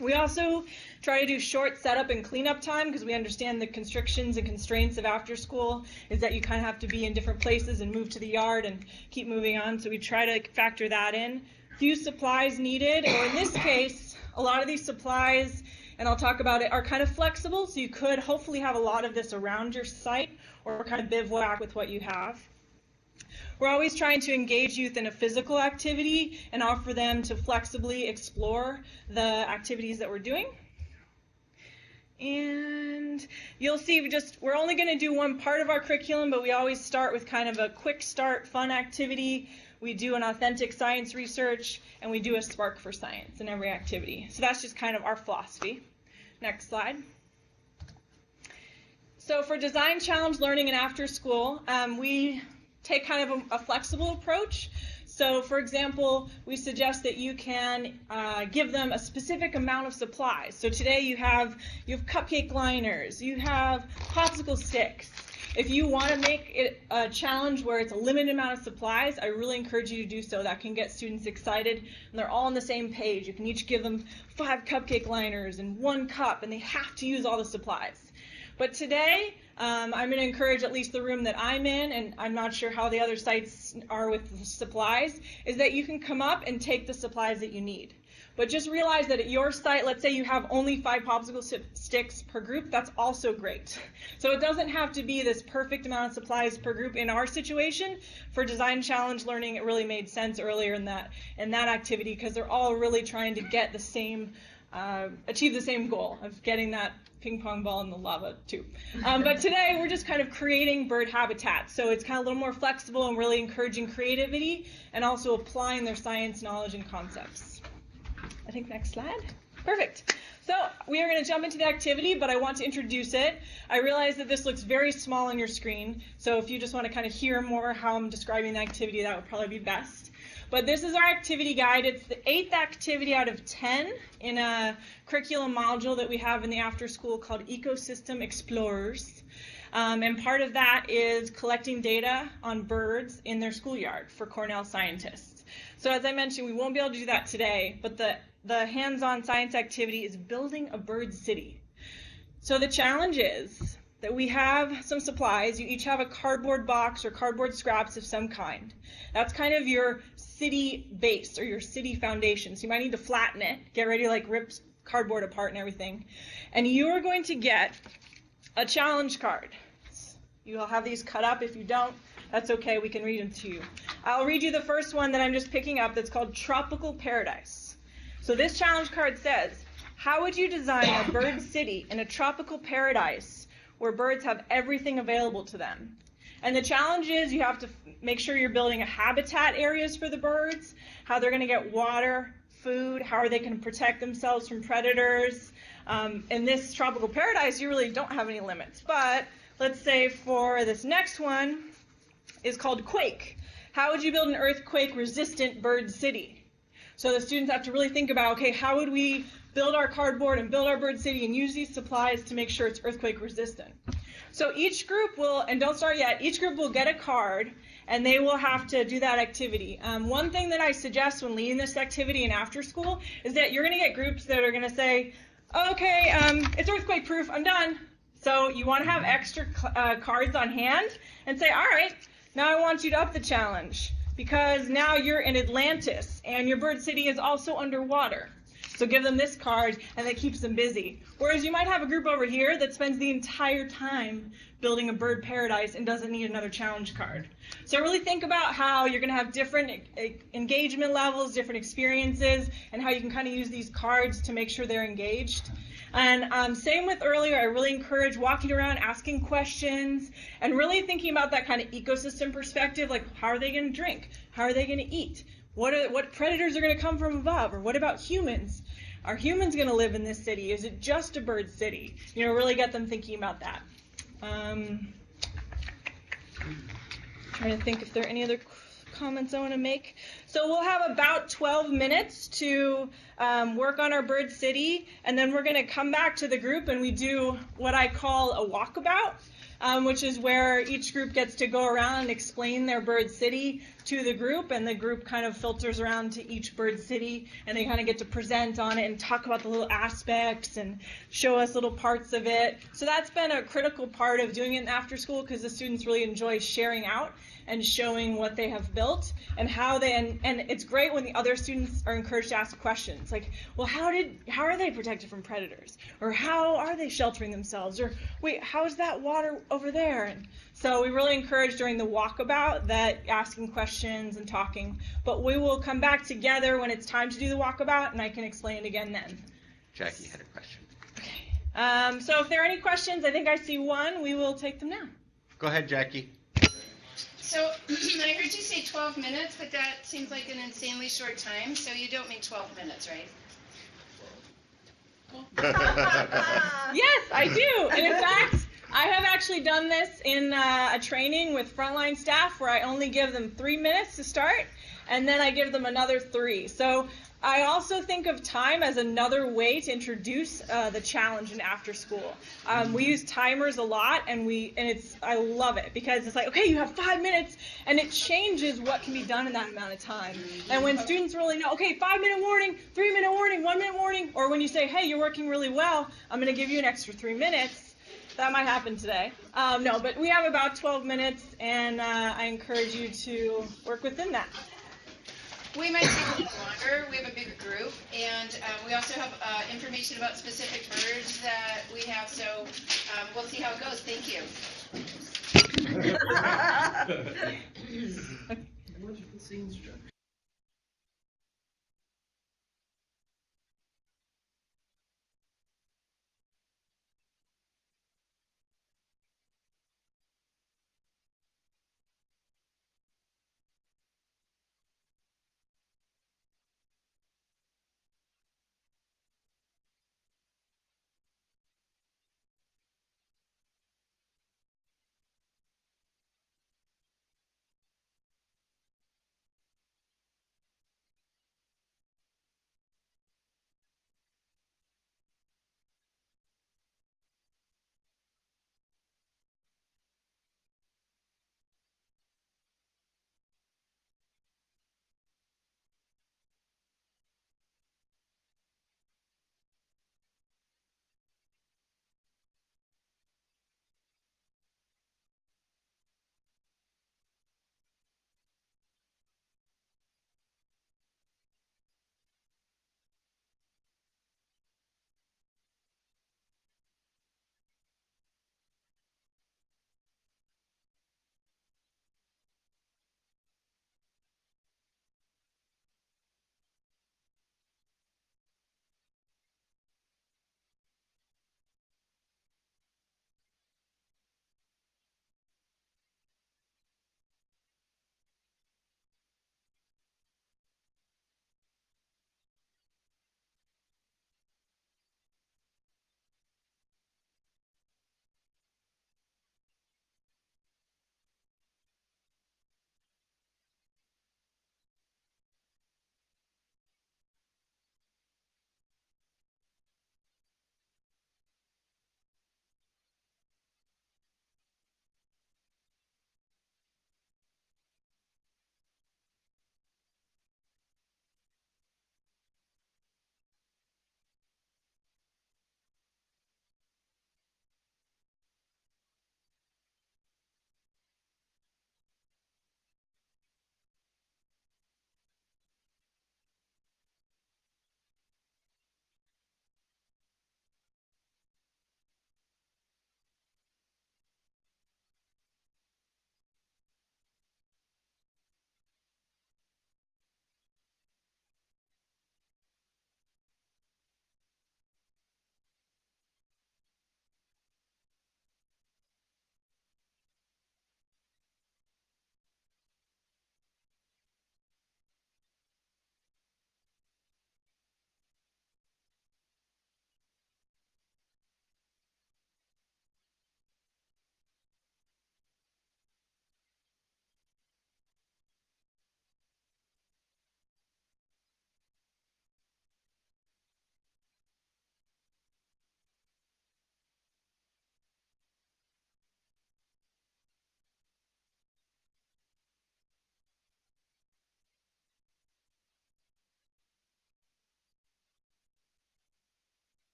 We also try to do short setup and cleanup time because we understand the constrictions and constraints of after school is that you kind of have to be in different places and move to the yard and keep moving on, so we try to factor that in. Few supplies needed, or in this case, a lot of these supplies, and I'll talk about it, are kind of flexible, so you could hopefully have a lot of this around your site or kind of bivouac with what you have. We're always trying to engage youth in a physical activity and offer them to flexibly explore the activities that we're doing. And you'll see we're only going to do one part of our curriculum, but we always start with kind of a quick start, fun activity. We do an authentic science research, and we do a spark for science in every activity. So that's just kind of our philosophy. Next slide. So for design challenge learning and after school, we take kind of a flexible approach. So for example, we suggest that you can give them a specific amount of supplies. So today you have cupcake liners, you have popsicle sticks. If you want to make it a challenge where it's a limited amount of supplies, I really encourage you to do so. That can get students excited, and they're all on the same page. You can each give them 5 cupcake liners and 1 cup, and they have to use all the supplies. But today, I'm going to encourage at least the room that I'm in, and I'm not sure how the other sites are with the supplies, is that you can come up and take the supplies that you need. But just realize that at your site, let's say you have only 5 popsicle sticks per group, that's also great. So it doesn't have to be this perfect amount of supplies per group. In our situation, for design challenge learning, it really made sense earlier in that activity because they're all really trying to get the same, achieve the same goal of getting that ping pong ball in the lava tube. But today we're just kind of creating bird habitat. So it's kind of a little more flexible and really encouraging creativity and also applying their science knowledge and concepts. I think next slide. Perfect. So we are going to jump into the activity, but I want to introduce it. I realize that this looks very small on your screen, so if you just want to kind of hear more how I'm describing the activity, that would probably be best. But this is our activity guide. It's the 8th activity out of 10 in a curriculum module that we have in the after school called Ecosystem Explorers. And part of that is collecting data on birds in their schoolyard for Cornell scientists. So as I mentioned, we won't be able to do that today, but the hands-on science activity is building a bird city. So the challenge is that we have some supplies. You each have a cardboard box or cardboard scraps of some kind. That's kind of your city base or your city foundation. So you might need to flatten it, get ready to like rip cardboard apart and everything. And you are going to get a challenge card. You'll have these cut up. If you don't, that's okay. We can read them to you. I'll read you the first one that I'm just picking up that's called Tropical Paradise. So this challenge card says, how would you design a bird city in a tropical paradise where birds have everything available to them? And the challenge is you have to make sure you're building a habitat areas for the birds, how they're going to get water, food, how are they going to protect themselves from predators. In this tropical paradise, you really don't have any limits, but let's say for this next one is called Quake. How would you build an earthquake-resistant bird city? So the students have to really think about, okay, how would we build our cardboard and build our bird city and use these supplies to make sure it's earthquake resistant? So each group will, and don't start yet, each group will get a card and they will have to do that activity. One thing that I suggest when leading this activity in after school is that you're going to get groups that are going to say, okay, it's earthquake proof, I'm done. So you want to have extra cards on hand and say, all right, now I want you to up the challenge because now you're in Atlantis and your bird city is also underwater. So give them this card and that keeps them busy. Whereas you might have a group over here that spends the entire time building a bird paradise and doesn't need another challenge card. So really think about how you're going to have different engagement levels, different experiences, and how you can kind of use these cards to make sure they're engaged. And same with earlier, I really encourage walking around, asking questions, and really thinking about that kind of ecosystem perspective, like how are they going to drink? How are they going to eat? What predators are going to come from above? Or what about humans? Are humans going to live in this city? Is it just a bird city? You know, really get them thinking about that. Trying to think if there are any other comments I want to make. So we'll have about 12 minutes to work on our bird city, and then we're going to come back to the group and we do what I call a walkabout, which is where each group gets to go around and explain their bird city to the group, and the group kind of filters around to each bird city, and they kind of get to present on it and talk about the little aspects and show us little parts of it. So that's been a critical part of doing it in after school because the students really enjoy sharing out and showing what they have built and how they, and it's great when the other students are encouraged to ask questions like, well, how are they protected from predators? Or how are they sheltering themselves? Or wait, how's that water over there? And so we really encourage during the walkabout that asking questions and talking, but we will come back together when it's time to do the walkabout and I can explain it again then. Jackie had a question. Okay. So if there are any questions, I think I see one, we will take them now. Go ahead, Jackie. So I heard you say 12 minutes, but that seems like an insanely short time, so you don't mean 12 minutes, right? Yes, I do. And in fact, I have actually done this in a training with frontline staff where I only give them 3 minutes to start, and then I give them another 3. So I also think of time as another way to introduce the challenge in after school. We use timers a lot, and I love it because it's like, okay, you have 5 minutes, and it changes what can be done in that amount of time. And when students really know, okay, 5-minute warning, 3-minute warning, 1-minute warning, or when you say, hey, you're working really well, I'm going to give you an extra 3 minutes. That might happen today. No, but we have about 12 minutes, and I encourage you to work within that. We might take a little longer. We have a bigger group, and we also have information about specific birds that we have, so we'll see how it goes. Thank you.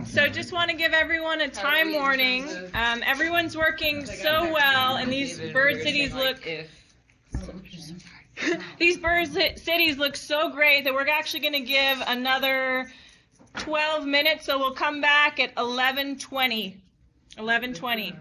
So just want to give everyone a time warning. Everyone's working so well, and these bird cities look these bird cities look so great that we're actually going to give another 12 minutes. So we'll come back at 11:20. 11:20.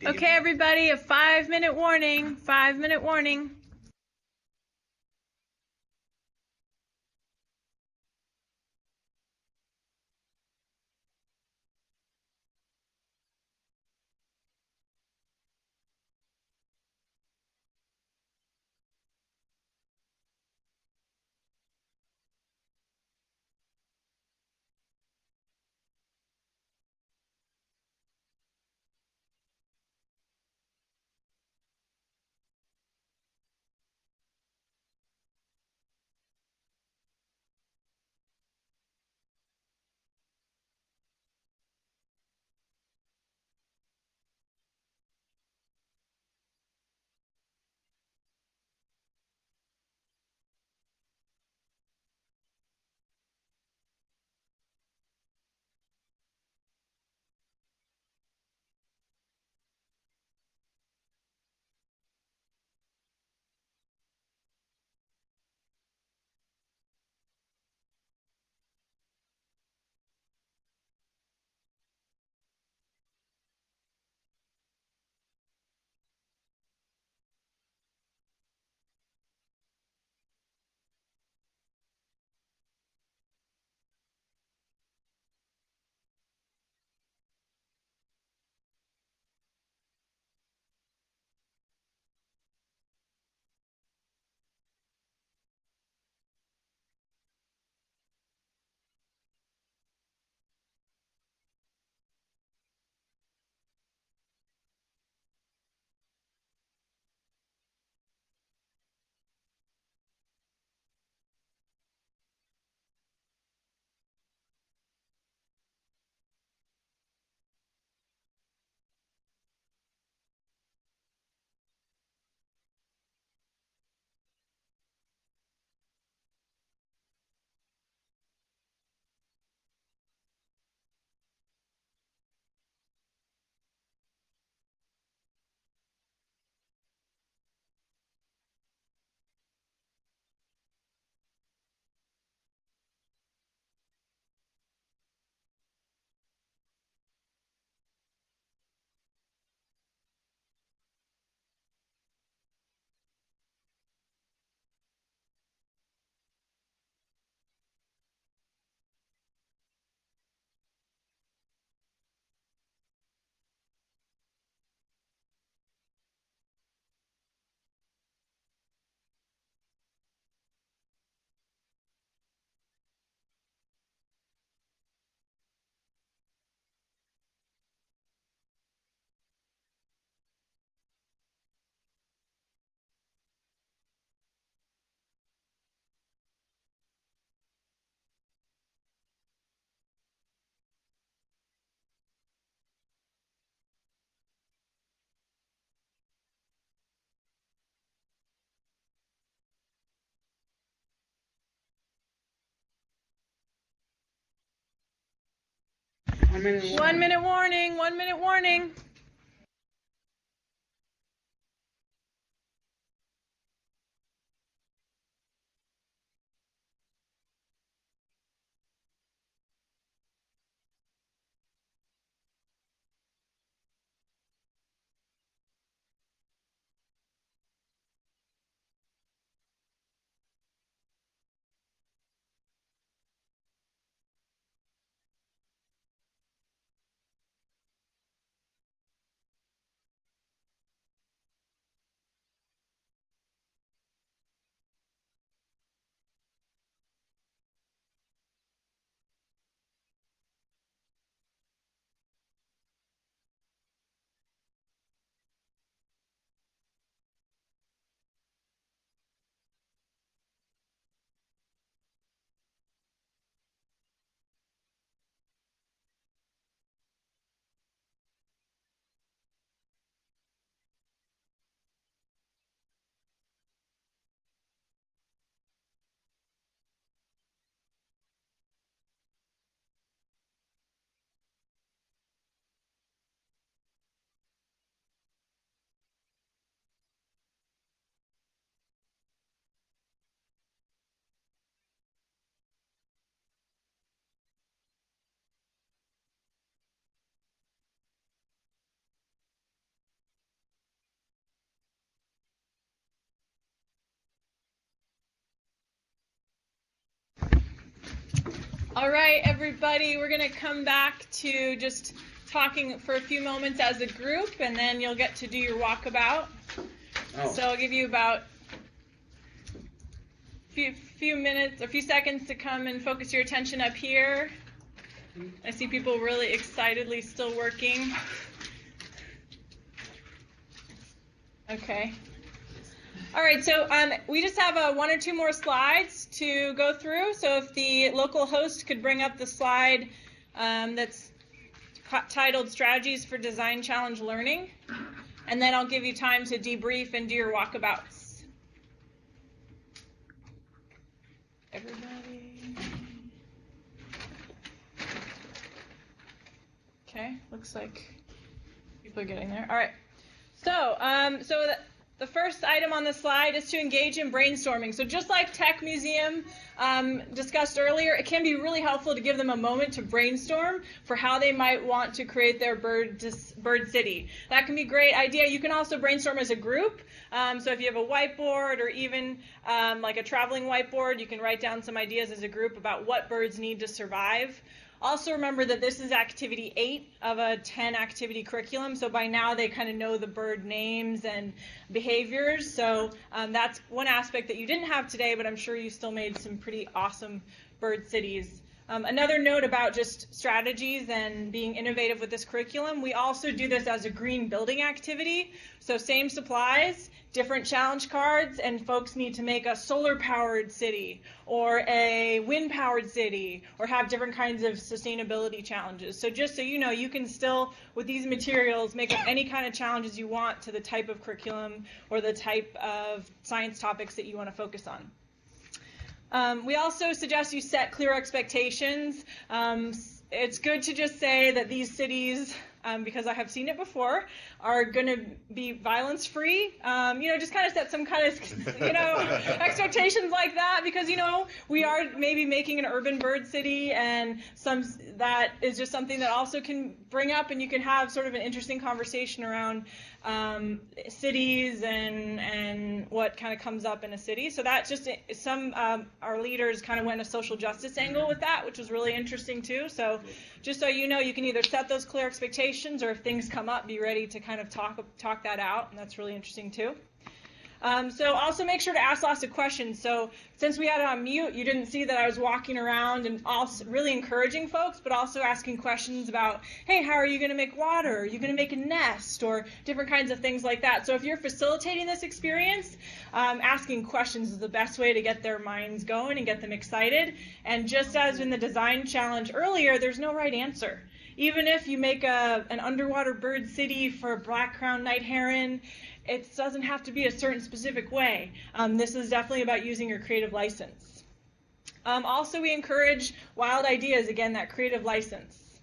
Okay, everybody, a 5-minute warning. 5-minute warning. One minute warning. 1-minute warning. All right, everybody, we're going to come back to just talking for a few moments as a group, and then you'll get to do your walkabout. Oh. So I'll give you about a few seconds to come and focus your attention up here. I see people really excitedly still working. Okay. All right, so we just have one or two more slides to go through. So if the local host could bring up the slide that's titled Strategies for Design Challenge Learning, and then I'll give you time to debrief and do your walkabouts. Everybody. Okay, looks like people are getting there. All right. So, the first item on the slide is to engage in brainstorming. So just like Tech Museum discussed earlier, it can be really helpful to give them a moment to brainstorm for how they might want to create their bird city. That can be a great idea. You can also brainstorm as a group. So if you have a whiteboard or even like a traveling whiteboard, you can write down some ideas as a group about what birds need to survive. Also remember that this is activity 8 of a 10-activity curriculum, so by now they kind of know the bird names and behaviors, so that's one aspect that you didn't have today, but I'm sure you still made some pretty awesome bird cities. Another note about just strategies and being innovative with this curriculum, we also do this as a green building activity, so same supplies, different challenge cards, and folks need to make a solar-powered city or a wind-powered city or have different kinds of sustainability challenges. So just so you know, you can still, with these materials, make up any kind of challenges you want to the type of curriculum or the type of science topics that you want to focus on. We also suggest you set clear expectations. It's good to just say that these cities, because I have seen it before, are going to be violence-free. Just kind of set some kind of, expectations like that, because, we are maybe making an urban bird city, and that is just something that also can bring up, and you can have sort of an interesting conversation around cities and what kind of comes up in a city. So that's just our leaders kind of went a social justice angle with that, which was really interesting too. So just so you know, you can either set those clear expectations, or if things come up, be ready to kind of talk that out, and that's really interesting too. So also make sure to ask lots of questions. So since we had it on mute, you didn't see that I was walking around and also really encouraging folks, but also asking questions about, hey, how are you going to make water? Are you going to make a nest? Or different kinds of things like that. So if you're facilitating this experience, asking questions is the best way to get their minds going and get them excited. And just as in the design challenge earlier, there's no right answer. Even if you make an underwater bird city for a black-crowned night heron, it doesn't have to be a certain specific way. This is definitely about using your creative license. Also, we encourage wild ideas, again, that creative license.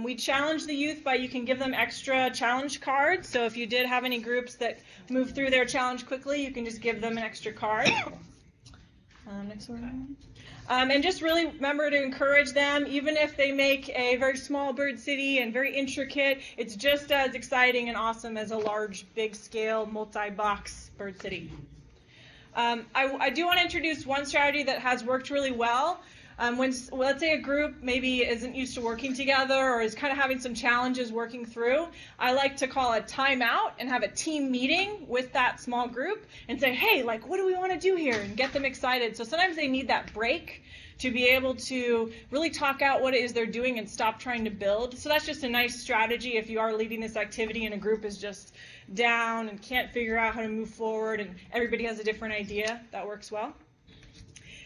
We challenge the youth by you can give them extra challenge cards. So if you did have any groups that move through their challenge quickly, you can just give them an extra card. Next one. And just really remember to encourage them, even if they make a very small bird city and very intricate, it's just as exciting and awesome as a large, big-scale, multi-box bird city. I do want to introduce one strategy that has worked really well. Let's say a group maybe isn't used to working together or is kind of having some challenges working through, I like to call a timeout and have a team meeting with that small group and say, hey, like, what do we want to do here? And get them excited. So sometimes they need that break to be able to really talk out what it is they're doing and stop trying to build. So that's just a nice strategy if you are leading this activity and a group is just down and can't figure out how to move forward and everybody has a different idea. That works well.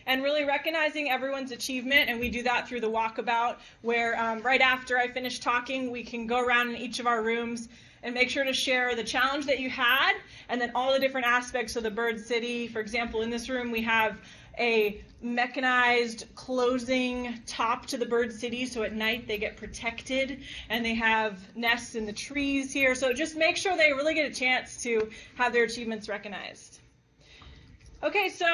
And really recognizing everyone's achievement, and we do that through the walkabout, where right after I finish talking, we can go around in each of our rooms and make sure to share the challenge that you had, and then all the different aspects of the bird city. For example, in this room, we have a mechanized closing top to the bird city, so at night they get protected, and they have nests in the trees here. So just make sure they really get a chance to have their achievements recognized. Okay, so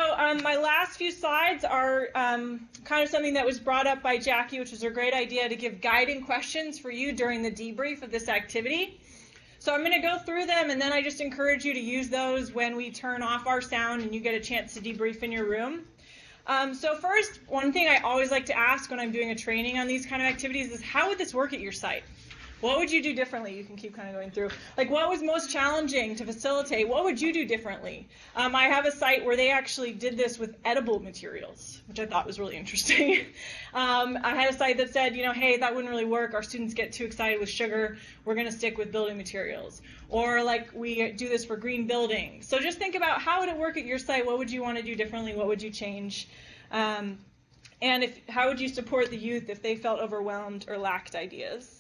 my last few slides are kind of something that was brought up by Jackie, which was a great idea to give guiding questions for you during the debrief of this activity. So I'm going to go through them, and then I just encourage you to use those when we turn off our sound and you get a chance to debrief in your room. So first, one thing I always like to ask when I'm doing a training on these kind of activities is, how would this work at your site? What would you do differently? You can keep kind of going through. Like, what was most challenging to facilitate? What would you do differently? I have a site where they actually did this with edible materials, which I thought was really interesting. I had a site that said, you know, hey, that wouldn't really work. Our students get too excited with sugar. We're going to stick with building materials. Or like, we do this for green building. So just think about, how would it work at your site? What would you want to do differently? What would you change? And how would you support the youth if they felt overwhelmed or lacked ideas?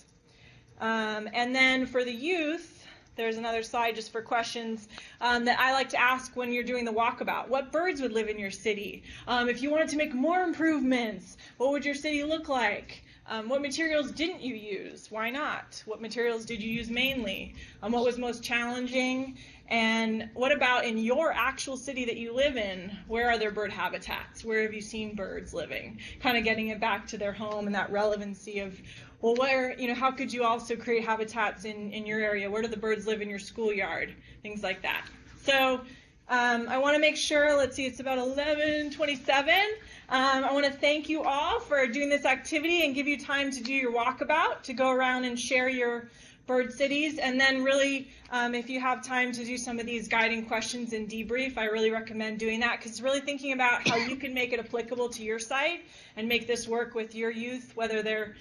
And then for the youth, there's another slide just for questions that I like to ask when you're doing the walkabout. What birds would live in your city? If you wanted to make more improvements, what would your city look like? What materials didn't you use? Why not? What materials did you use mainly? What was most challenging? And what about in your actual city that you live in? Where are there bird habitats? Where have you seen birds living? Kind of getting it back to their home and that relevancy of, well, where, you know, how could you also create habitats in your area? Where do the birds live in your schoolyard? Things like that. So I want to make sure, let's see, it's about 11:27. I want to thank you all for doing this activity and give you time to do your walkabout, to go around and share your bird cities, and then really, if you have time to do some of these guiding questions and debrief, I really recommend doing that, because really thinking about how you can make it applicable to your site and make this work with your youth, whether they're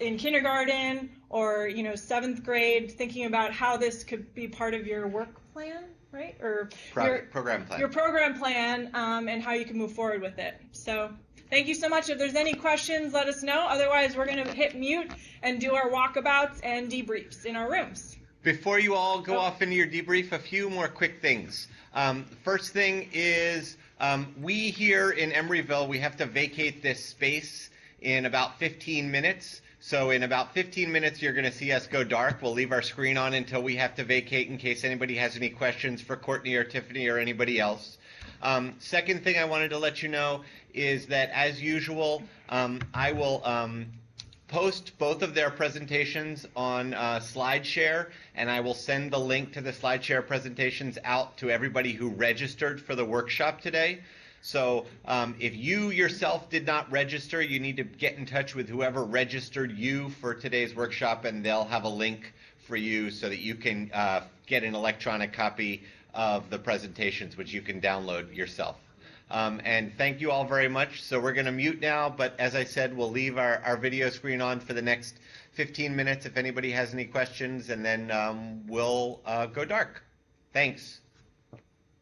in kindergarten or, you know, 7th grade, thinking about how this could be part of your work plan, right? Or your program plan. Your program plan, and how you can move forward with it. So thank you so much. If there's any questions, let us know. Otherwise, we're going to hit mute and do our walkabouts and debriefs in our rooms. Before you all go off into your debrief, a few more quick things. First thing is, we here in Emeryville, we have to vacate this space in about 15 minutes. So in about 15 minutes, you're going to see us go dark. We'll leave our screen on until we have to vacate, in case anybody has any questions for Courtney or Tiffany or anybody else. Second thing I wanted to let you know is that, as usual, I will post both of their presentations on SlideShare, and I will send the link to the SlideShare presentations out to everybody who registered for the workshop today. So if you yourself did not register, you need to get in touch with whoever registered you for today's workshop, and they'll have a link for you so that you can get an electronic copy of the presentations, which you can download yourself. And thank you all very much. So we're going to mute now, but as I said, we'll leave our video screen on for the next 15 minutes if anybody has any questions, and then we'll go dark. Thanks.